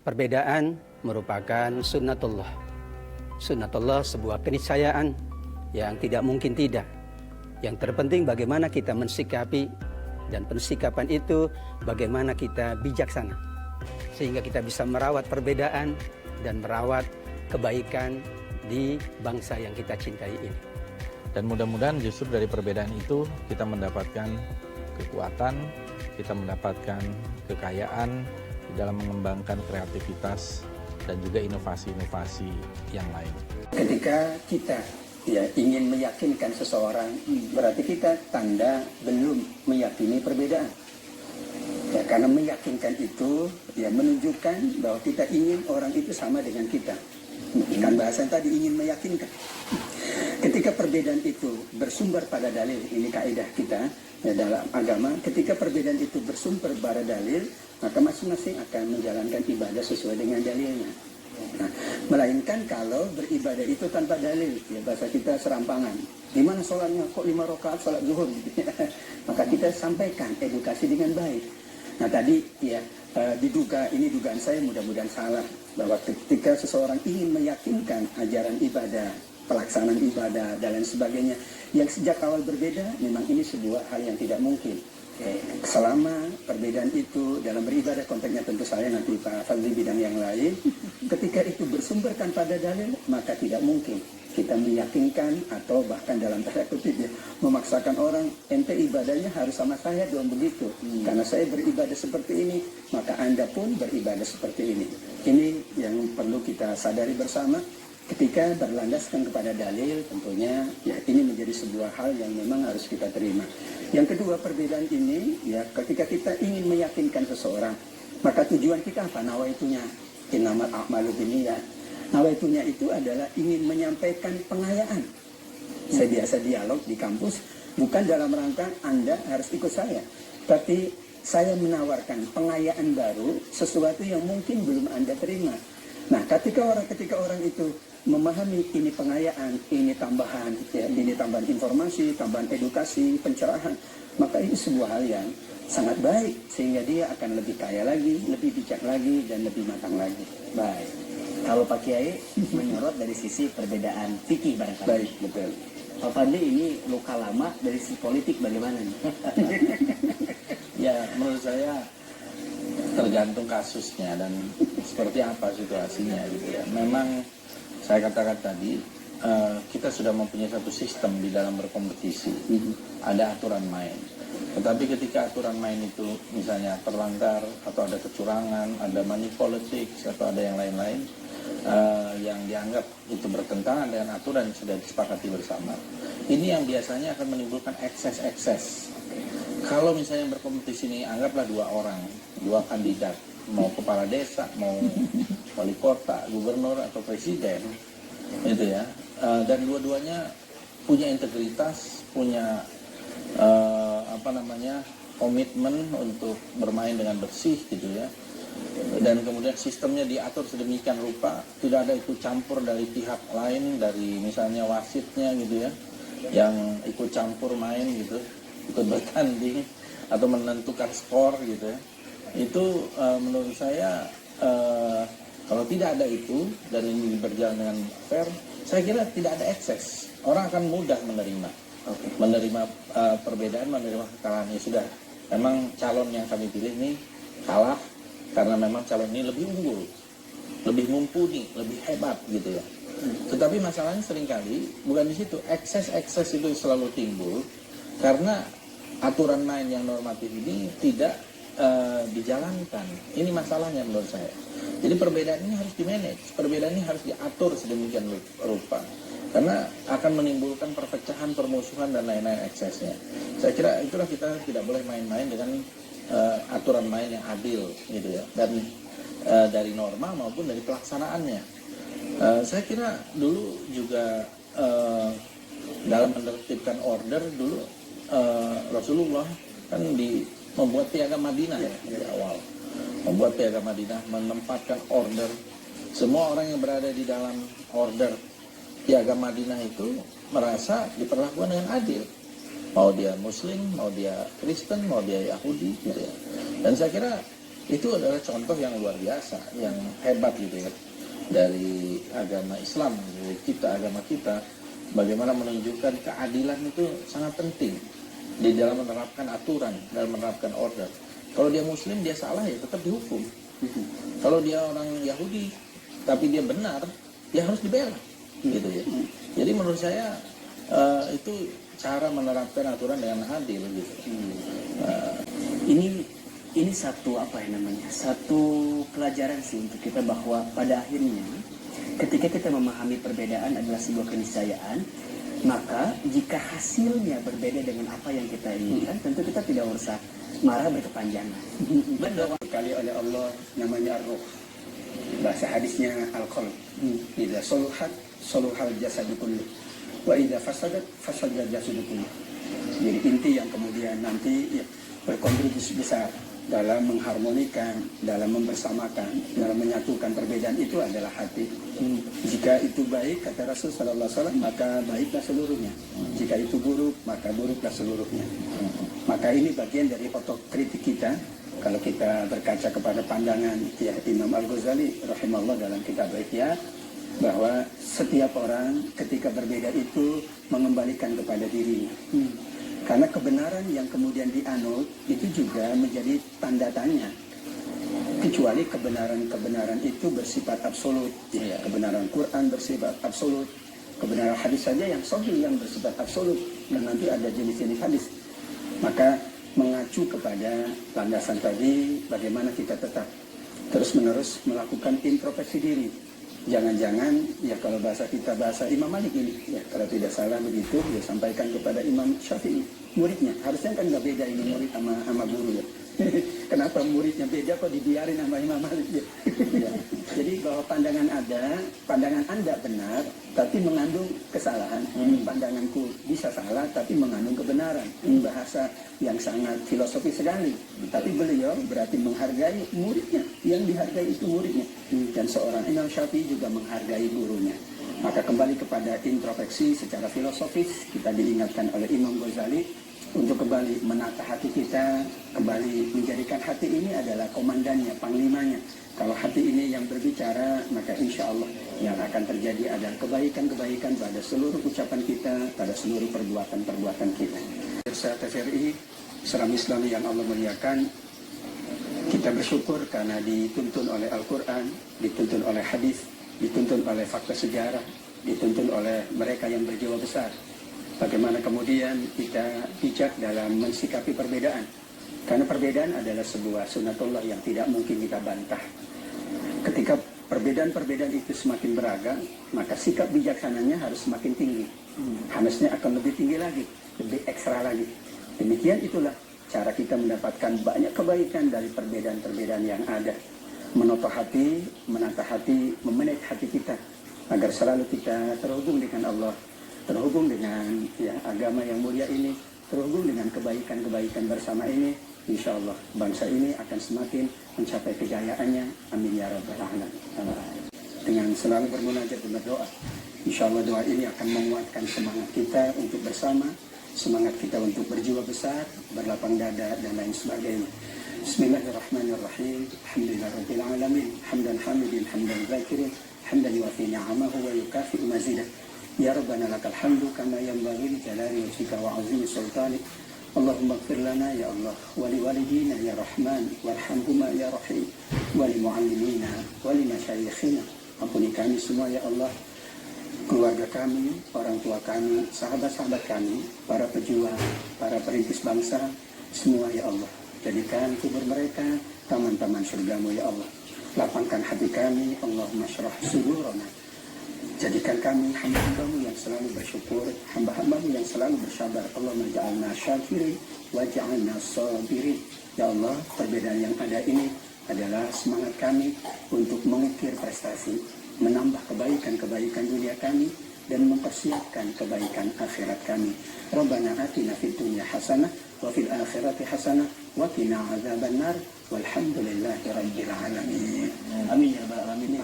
Perbedaan merupakan sunnatullah. Sunnatullah sebuah keniscayaan yang tidak mungkin tidak. Yang terpenting bagaimana kita mensikapi, dan pensikapan itu bagaimana kita bijaksana. Sehingga kita bisa merawat perbedaan dan merawat kebaikan di bangsa yang kita cintai ini. Dan mudah-mudahan justru dari perbedaan itu kita mendapatkan kekuatan, kita mendapatkan kekayaan di dalam mengembangkan kreativitas dan juga inovasi-inovasi yang lain. Ketika kita ingin meyakinkan seseorang, berarti kita tanda belum meyakini perbedaan. Ya, karena meyakinkan itu menunjukkan bahwa kita ingin orang itu sama dengan kita. Kan bahasan tadi ingin meyakinkan. Ketika perbedaan itu bersumber pada dalil, ini kaidah kita dalam agama, ketika perbedaan itu bersumber pada dalil, maka masing-masing akan menjalankan ibadah sesuai dengan dalilnya. Nah, melainkan kalau beribadah itu tanpa dalil, bahasa kita serampangan. Gimana sholatnya? Kok 5 rakaat sholat zuhur? Maka kita sampaikan edukasi dengan baik. Nah tadi diduga, ini dugaan saya, mudah-mudahan salah, bahwa ketika seseorang ingin meyakinkan ajaran ibadah, pelaksanaan ibadah dan lain sebagainya yang sejak awal berbeda, memang ini sebuah hal yang tidak mungkin. Selama perbedaan itu dalam beribadah, konteksnya tentu saya nanti Pak Fadli bidang yang lain, ketika itu bersumberkan pada dalil, maka tidak mungkin kita meyakinkan atau bahkan dalam tanda kutip memaksakan orang, ente ibadahnya harus sama saya dong begitu, karena saya beribadah seperti ini maka Anda pun beribadah seperti ini. Ini yang perlu kita sadari bersama. Ketika berlandaskan kepada dalil, tentunya ini menjadi sebuah hal yang memang harus kita terima. Yang kedua, perbedaan ini ketika kita ingin meyakinkan seseorang, maka tujuan kita apa? Nawaitunya innamal a'malu binniyat. Nawaitunya itu adalah ingin menyampaikan pengayaan. Saya biasa dialog di kampus, bukan dalam rangka Anda harus ikut saya, tapi saya menawarkan pengayaan baru, sesuatu yang mungkin belum Anda terima. Nah, ketika orang itu memahami ini pengayaan, ini tambahan, ini tambahan informasi, tambahan edukasi, pencerahan, maka ini sebuah hal yang sangat baik, sehingga dia akan lebih kaya lagi, lebih bijak lagi, dan lebih matang lagi. Baik. Kalau Pak Kiai menyorot dari sisi perbedaan fikih barangkali. Baik, betul. Pak Fadli, ini luka lama dari sisi politik bagaimana nih? Ya, menurut saya tergantung kasusnya dan seperti apa situasinya gitu ya. Memang saya katakan tadi, kita sudah mempunyai satu sistem di dalam berkompetisi. Ada aturan main. Tetapi ketika aturan main itu misalnya terlanggar atau ada kecurangan, ada money politics atau ada yang lain-lain yang dianggap itu bertentangan dengan aturan yang sudah disepakati bersama, ini yang biasanya akan menimbulkan ekses-ekses. Kalau misalnya berkompetisi ini anggaplah 2 orang, 2 kandidat, mau kepala desa, mau wali kota, gubernur atau presiden, gitu ya, dan dua-duanya punya integritas, punya komitmen untuk bermain dengan bersih gitu ya, dan kemudian sistemnya diatur sedemikian rupa, tidak ada ikut campur dari pihak lain, dari misalnya wasitnya gitu ya, yang ikut campur main gitu, ikut bertanding atau menentukan skor gitu ya. Itu menurut saya kalau tidak ada itu dan ini berjalan dengan fair, saya kira tidak ada ekses. Orang akan mudah menerima perbedaan, menerima kekalahan. Ya sudah, memang calon yang kami pilih ini kalah karena memang calon ini lebih unggul, lebih mumpuni, lebih hebat gitu ya. Tetapi masalahnya seringkali bukan di situ. Ekses-ekses itu selalu timbul karena aturan main yang normatif ini tidak dijalankan. Ini masalahnya menurut saya. Jadi perbedaan ini harus di-manage, perbedaan ini harus diatur sedemikian rupa. Karena akan menimbulkan perpecahan, permusuhan, dan lain-lain eksesnya. Saya kira itulah kita tidak boleh main-main dengan aturan main yang adil gitu ya. Dan dari norma maupun dari pelaksanaannya. Saya kira dulu juga dalam menertibkan order dulu Rasulullah kan membuat piagam Madinah ya dari awal. Membuat piagam Madinah, menempatkan order. Semua orang yang berada di dalam order piagam Madinah itu merasa diperlakukan dengan adil. Mau dia Muslim, mau dia Kristen, mau dia Yahudi gitu ya. Dan saya kira Itu adalah contoh yang luar biasa, yang hebat gitu ya. Dari agama Islam, dari kita, agama kita, bagaimana menunjukkan keadilan itu sangat penting di dalam menerapkan aturan, dalam menerapkan order. Kalau dia Muslim, dia salah ya tetap dihukum. Kalau dia orang Yahudi, tapi dia benar, dia harus dibela, gitu ya. Jadi menurut saya itu cara menerapkan aturan dengan adil, gitu. Ini satu apa ya namanya, satu pelajaran sih untuk kita bahwa pada akhirnya ketika kita memahami perbedaan adalah sebuah keniscayaan, maka jika hasilnya berbeda dengan apa yang kita inginkan, tentu kita tidak usah marah berkepanjangan. Benar sekali oleh Allah, namanya ar-ruh. Bahasa hadisnya al-qalb. Idza soluhat soluhal jasadu kullu wa idza fasadat fasadal jasadu kullu. Jadi inti yang kemudian nanti ya, berkontribusi besar dalam mengharmonikan, dalam membersamakan, dalam menyatukan perbedaan itu adalah hati. Jika itu baik, kata Rasul Sallallahu Alaihi Wasallam, maka baiklah seluruhnya. Jika itu buruk, maka buruklah seluruhnya. Maka ini bagian dari otokritik kita. Kalau kita berkaca kepada pandangan ya, Imam Al-Ghazali rahimahullah dalam kitab Ihya, bahwa setiap orang ketika berbeda itu mengembalikan kepada dirinya. Karena kebenaran yang kemudian dianut itu juga menjadi tanda tanya. Kecuali kebenaran-kebenaran itu bersifat absolut. Ya, kebenaran Quran bersifat absolut. Kebenaran hadis saja yang sahih yang bersifat absolut. Dan nanti ada jenis-jenis hadis. Maka mengacu kepada landasan tadi, bagaimana kita tetap terus-menerus melakukan introspeksi diri. Jangan-jangan, ya kalau bahasa kita, bahasa Imam Malik ini, ya kalau tidak salah begitu, dia sampaikan kepada Imam Syafi'i, muridnya. Harusnya kan nggak beda ini murid sama guru ya. Kenapa muridnya beda kok dibiarin sama Imam Malik ya? Ya. Jadi bahwa pandangan Anda benar, tapi mengandung kesalahan. Pandanganku bisa salah, tapi mengandung kebenaran. Ini bahasa yang sangat filosofis sekali. Tapi beliau berarti menghargai muridnya. Yang dihargai itu muridnya. Dan seorang Imam Syafi'i juga menghargai gurunya. Maka kembali kepada introspeksi secara filosofis, kita diingatkan oleh Imam Ghazali untuk kembali menata hati kita, kembali menjadikan hati ini adalah komandannya, panglimanya. Kalau hati ini yang berbicara, maka insya Allah yang akan terjadi adalah kebaikan-kebaikan pada seluruh ucapan kita, pada seluruh perbuatan-perbuatan kita. Pemirsa TVRI, Islam Islam yang Allah muliakan, kita bersyukur karena dituntun oleh Al-Quran, dituntun oleh hadis, dituntun oleh fakta sejarah, dituntun oleh mereka yang berjiwa besar. Bagaimana kemudian kita bijak dalam mensikapi perbedaan. Karena perbedaan adalah sebuah sunatullah yang tidak mungkin kita bantah. Ketika perbedaan-perbedaan itu semakin beragam, maka sikap bijaksananya harus semakin tinggi. Harusnya akan lebih tinggi lagi, lebih ekstra lagi. Demikian itulah cara kita mendapatkan banyak kebaikan dari perbedaan-perbedaan yang ada. Menata hati, memanage hati kita, agar selalu kita terhubung dengan Allah, terhubung dengan ya, agama yang mulia ini, terhubung dengan kebaikan-kebaikan bersama ini. Insya Allah bangsa ini akan semakin mencapai kejayaannya. Amin ya rabbal alamin. Dengan selalu bermunajat dan berdoa, insya Allah doa ini akan menguatkan semangat kita untuk bersama, semangat kita untuk berjiwa besar, berlapang dada dan lain sebagainya. Bismillahirrahmanirrahim. Alhamdulillahirabbil alamin. Hamdan hamidin, hamdan zakirin, hamdan yuwafi ni'amahu wa yukafi'u mazidah. Ya Rabbana lakal hamdu kama yanbaghi li jalali wajhika wa 'azimi sultanik. Allahumma ighfir lana ya Allah wa li walidina ya Rahman warhamhuma ya Rahim wa li muallimina wa li masyayikhina. Ampuni kami semua ya Allah, keluarga kami, orang tua kami, sahabat-sahabat kami, para pejuang, para perintis bangsa, semua ya Allah. Jadikan kubur mereka taman-taman surgamu ya Allah. Lapangkan hati kami, Allahumma syrah sudurana. Jadikan kami hamba-hambamu yang selalu bersyukur, hamba-hambamu yang selalu bersabar. Allahumma ja'alna syakirin wa ja'alna sabirin. Ya Allah, perbedaan yang ada ini adalah semangat kami untuk mengukir prestasi, menambah kebaikan-kebaikan dunia kami, dan mempersiapkan kebaikan akhirat kami. Rabbana atina fid dunya hasanah wa fil akhirati hasanah wa qina adzabannar walhamdulillahi rabbil alamin. Amin ya rabbal alamin.